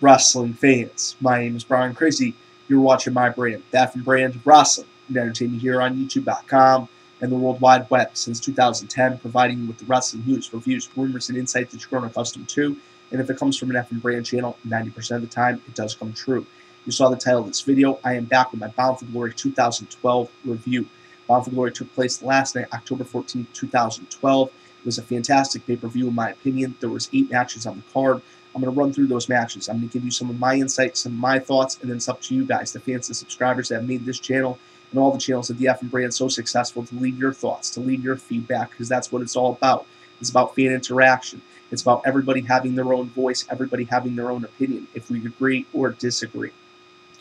wrestling fans? My name is Brian Crazy. You're watching my brand, That from Brand Wrestling and Entertainment here on YouTube.com and the World Wide Web since 2010, providing you with the wrestling news, reviews, rumors, and insights that you're grown accustomed to. And if it comes from an F and Brand channel, 90% of the time, it does come true. You saw the title of this video. I am back with my Bound for Glory 2012 review. Bound for Glory took place last night, October 14, 2012. It was a fantastic pay-per-view in my opinion. There was 8 matches on the card. I'm going to run through those matches. I'm going to give you some of my insights, some of my thoughts, and then it's up to you guys, the fans and subscribers that have made this channel and all the channels of the F and Brand so successful, to leave your thoughts, to leave your feedback, because that's what it's all about. It's about fan interaction. It's about everybody having their own voice, everybody having their own opinion, if we agree or disagree.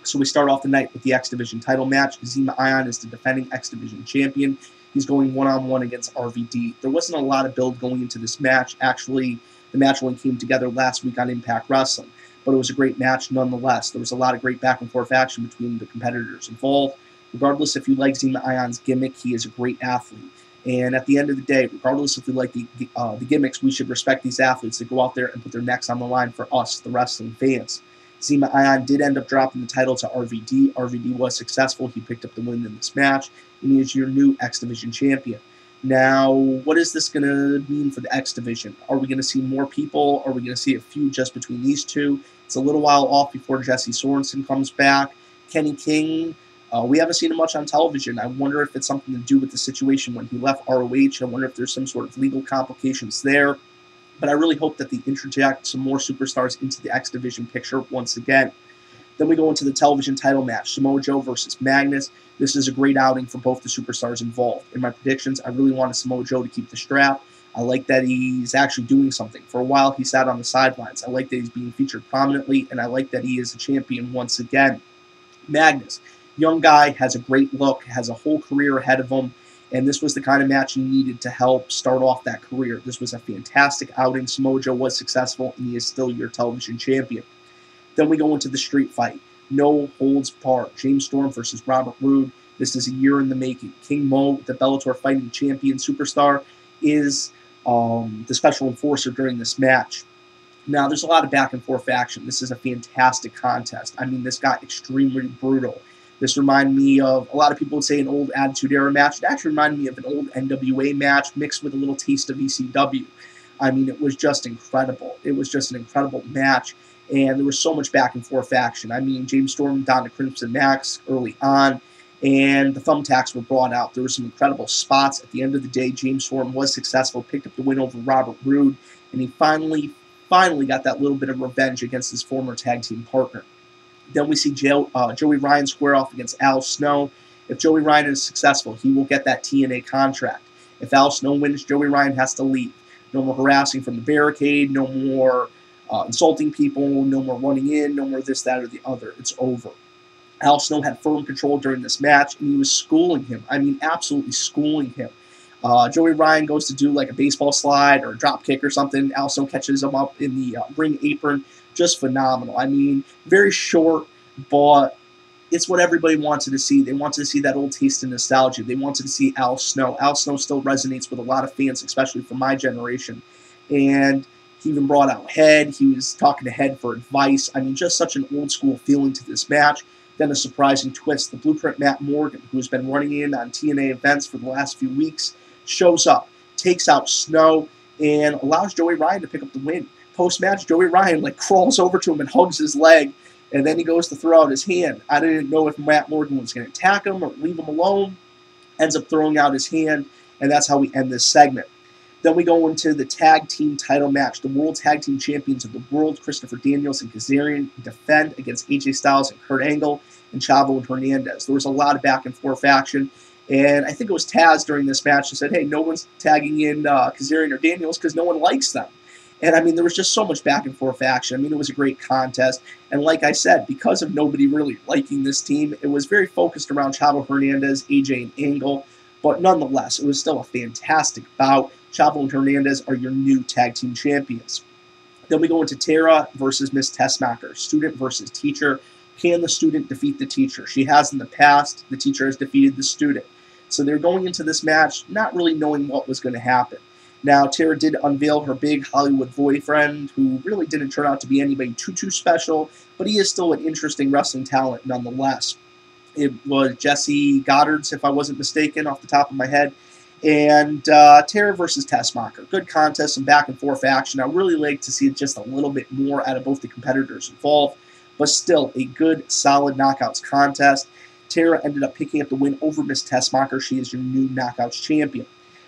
So we start off the night with the X Division title match. Zema Ion is the defending X Division champion. He's going one-on-one against RVD. There wasn't a lot of build going into this match. Actually, the match only came together last week on Impact Wrestling, but it was a great match nonetheless. There was a lot of great back-and-forth action between the competitors involved. Regardless if you like Zema Ion's gimmick, he is a great athlete. And at the end of the day, regardless if we like the gimmicks, we should respect these athletes that go out there and put their necks on the line for us, the wrestling fans. Zema Ion did end up dropping the title to RVD. RVD was successful. He picked up the win in this match, and he is your new X Division champion. Now, what is this going to mean for the X Division? Are we going to see more people? Are we going to see a feud just between these two? It's a little while off before Jesse Sorensen comes back. Kenny King, we haven't seen him much on television. I wonder if it's something to do with the situation when he left ROH. I wonder if there's some sort of legal complications there. But I really hope that they interject some more superstars into the X Division picture once again. Then we go into the television title match, Samoa Joe versus Magnus. This is a great outing for both the superstars involved. In my predictions, I really wanted Samoa Joe to keep the strap. I like that he's actually doing something. For a while, he sat on the sidelines. I like that he's being featured prominently, and I like that he is a champion once again. Magnus, young guy, has a great look, has a whole career ahead of him, and this was the kind of match he needed to help start off that career. This was a fantastic outing. Samoa Joe was successful, and he is still your television champion. Then we go into the street fight. No holds barred. James Storm versus Robert Roode. This is a year in the making. King Mo, the Bellator fighting champion superstar, is the special enforcer during this match. Now, there's a lot of back-and-forth action. This is a fantastic contest. I mean, this got extremely brutal. This reminded me of, a lot of people would say, an old Attitude Era match. It actually reminded me of an old NWA match mixed with a little taste of ECW. I mean, it was just incredible. It was just an incredible match. And there was so much back-and-forth action. I mean, James Storm down to Crimson Max early on, and the thumbtacks were brought out. There were some incredible spots. At the end of the day, James Storm was successful, picked up the win over Robert Roode, and he finally got that little bit of revenge against his former tag team partner. Then we see Joey Ryan square off against Al Snow. If Joey Ryan is successful, he will get that TNA contract. If Al Snow wins, Joey Ryan has to leave. No more harassing from the barricade, no more insulting people, no more running in, no more this, that, or the other. It's over. Al Snow had firm control during this match, and he was schooling him. I mean, absolutely schooling him. Joey Ryan goes to do like a baseball slide or a drop kick or something. Al Snow catches him up in the ring apron. Just phenomenal. I mean, very short, but it's what everybody wanted to see. They wanted to see that old taste of nostalgia. They wanted to see Al Snow. Al Snow still resonates with a lot of fans, especially from my generation. And he even brought out Head. He was talking to Head for advice. I mean, just such an old-school feeling to this match. Then a surprising twist. The Blueprint Matt Morgan, who has been running in on TNA events for the last few weeks, shows up, takes out Snow, and allows Joey Ryan to pick up the win. Post-match, Joey Ryan crawls over to him and hugs his leg, and then he goes to throw out his hand. I didn't know if Matt Morgan was going to attack him or leave him alone. Ends up throwing out his hand, and that's how we end this segment. Then we go into the tag team title match. The World Tag Team Champions of the World, Christopher Daniels and Kazarian, defend against AJ Styles and Kurt Angle and Chavo and Hernandez. There was a lot of back-and-forth action, and I think it was Taz during this match that said, hey, no one's tagging in Kazarian or Daniels because no one likes them. And, I mean, there was just so much back-and-forth action. I mean, it was a great contest. And like I said, because of nobody really liking this team, it was very focused around Chavo Hernandez, AJ, and Angle. But nonetheless, it was still a fantastic bout. Chavo and Hernandez are your new tag team champions. Then we go into Tara versus Miss Tessmacher, student versus teacher. Can the student defeat the teacher? She has in the past. The teacher has defeated the student. So they're going into this match not really knowing what was going to happen. Now, Tara did unveil her big Hollywood boyfriend, who really didn't turn out to be anybody too special, but he is still an interesting wrestling talent nonetheless. It was Jesse Goddard's, if I wasn't mistaken, off the top of my head. And Tara versus Tessmacher. Good contest, some back and forth action. I really like to see just a little bit more out of both the competitors involved, but still a good, solid knockouts contest. Tara ended up picking up the win over Miss Tessmacher. She is your new knockouts champion.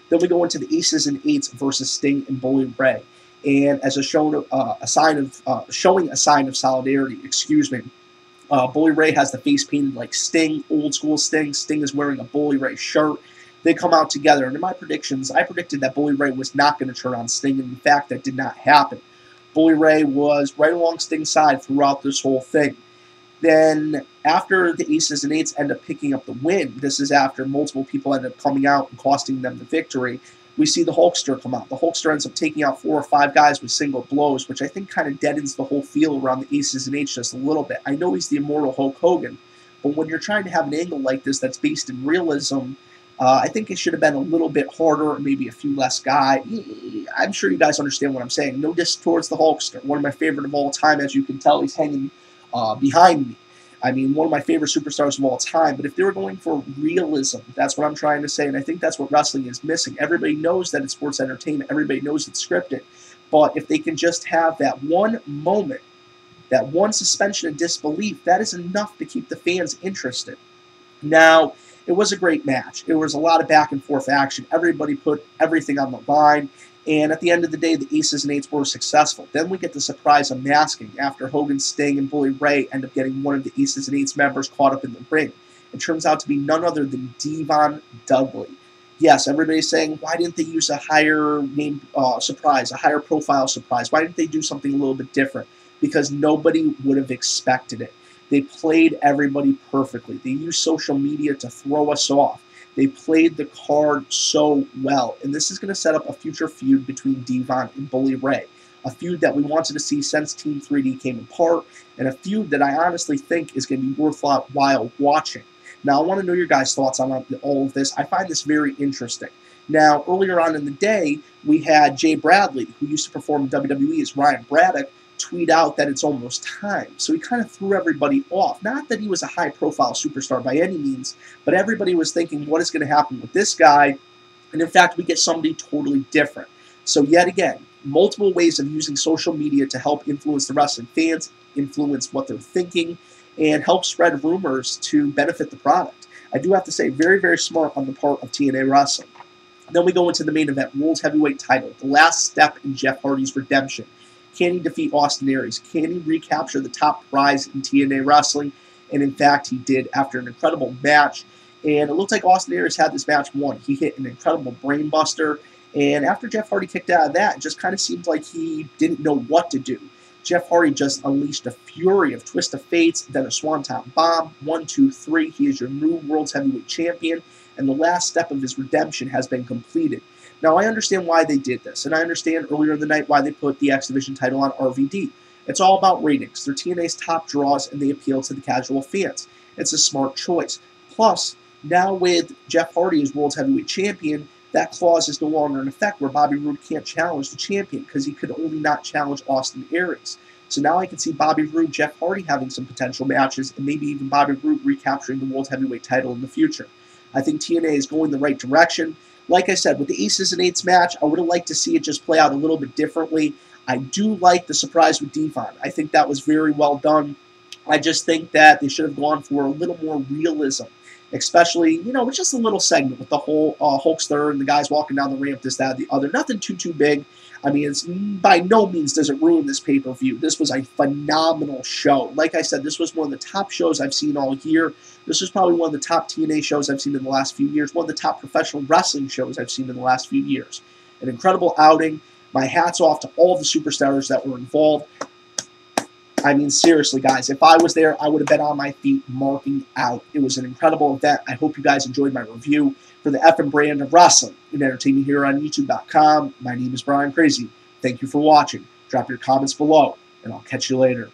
Then we go into the Aces and Eights versus Sting and Bully Ray. And as showing a sign of solidarity, Bully Ray has the face painted like Sting, old school Sting. Sting is wearing a Bully Ray shirt. They come out together, and in my predictions, I predicted that Bully Ray was not going to turn on Sting, and in fact, that did not happen. Bully Ray was right along Sting's side throughout this whole thing. Then, after the Aces and Eights end up picking up the win, this is after multiple people end up coming out and costing them the victory, we see the Hulkster come out. The Hulkster ends up taking out 4 or 5 guys with single blows, which I think kind of deadens the whole feel around the Aces and Eights just a little bit. I know he's the immortal Hulk Hogan, but when you're trying to have an angle like this that's based in realism, I think it should have been a little bit harder, or maybe a few less guys. I'm sure you guys understand what I'm saying. No diss towards the Hulkster. One of my favorite of all time, as you can tell, he's hanging behind me. I mean, one of my favorite superstars of all time. But if they were going for realism, that's what I'm trying to say. And I think that's what wrestling is missing. Everybody knows that it's sports entertainment. Everybody knows it's scripted. But if they can just have that one moment, that one suspension of disbelief, that is enough to keep the fans interested. Now, it was a great match. It was a lot of back and forth action. Everybody put everything on the line. And at the end of the day, the Aces and Eights were successful. Then we get the surprise unmasking after Hogan, Sting, and Bully Ray end up getting one of the Aces and Eights members caught up in the ring. It turns out to be none other than Devon Dudley. Yes, everybody's saying, why didn't they use a higher name surprise, a higher profile surprise? Why didn't they do something a little bit different? Because nobody would have expected it. They played everybody perfectly. They used social media to throw us off. They played the card so well. And this is going to set up a future feud between Devon and Bully Ray. A feud that we wanted to see since Team 3D came apart. And a feud that I honestly think is going to be worthwhile watching. Now, I want to know your guys' thoughts on all of this. I find this very interesting. Now, earlier on in the day, we had Jay Bradley, who used to perform in WWE as Ryan Braddock, tweet out that it's almost time. So he kind of threw everybody off. Not that he was a high-profile superstar by any means, but everybody was thinking, what is going to happen with this guy? And in fact, we get somebody totally different. So yet again, multiple ways of using social media to help influence the wrestling fans, influence what they're thinking, and help spread rumors to benefit the product. I do have to say, very, very smart on the part of TNA Wrestling. Then we go into the main event, World Heavyweight title, the last step in Jeff Hardy's redemption. Can he defeat Austin Aries? Can he recapture the top prize in TNA Wrestling? And in fact, he did after an incredible match. And it looked like Austin Aries had this match won. He hit an incredible brainbuster. And after Jeff Hardy kicked out of that, it just kind of seemed like he didn't know what to do. Jeff Hardy just unleashed a fury of twist of fates, then a swanton bomb. 1, 2, 3. He is your new World Heavyweight Champion. And the last step of his redemption has been completed. Now, I understand why they did this, and I understand earlier in the night why they put the X Division title on RVD. It's all about ratings. They're TNA's top draws, and they appeal to the casual fans. It's a smart choice. Plus, now with Jeff Hardy as World Heavyweight Champion, that clause is no longer in effect where Bobby Roode can't challenge the champion because he could only not challenge Austin Aries. So now I can see Bobby Roode, Jeff Hardy having some potential matches, and maybe even Bobby Roode recapturing the World Heavyweight title in the future. I think TNA is going the right direction. Like I said, with the Aces and Eights match, I would have liked to see it just play out a little bit differently. I do like the surprise with Devon. I think that was very well done. I just think that they should have gone for a little more realism. Especially, you know, it's just a little segment with the whole Hulkster and the guys walking down the ramp, this, that, the other. Nothing too big. I mean, it's by no means does it ruin this pay-per-view. This was a phenomenal show. Like I said, this was one of the top shows I've seen all year. This was probably one of the top TNA shows I've seen in the last few years. One of the top professional wrestling shows I've seen in the last few years. An incredible outing. My hat's off to all the superstars that were involved. I mean, seriously, guys, if I was there, I would have been on my feet marking out. It was an incredible event. I hope you guys enjoyed my review. For the effing brand of wrestling and entertainment here on YouTube.com, my name is Brian Crazy. Thank you for watching. Drop your comments below, and I'll catch you later.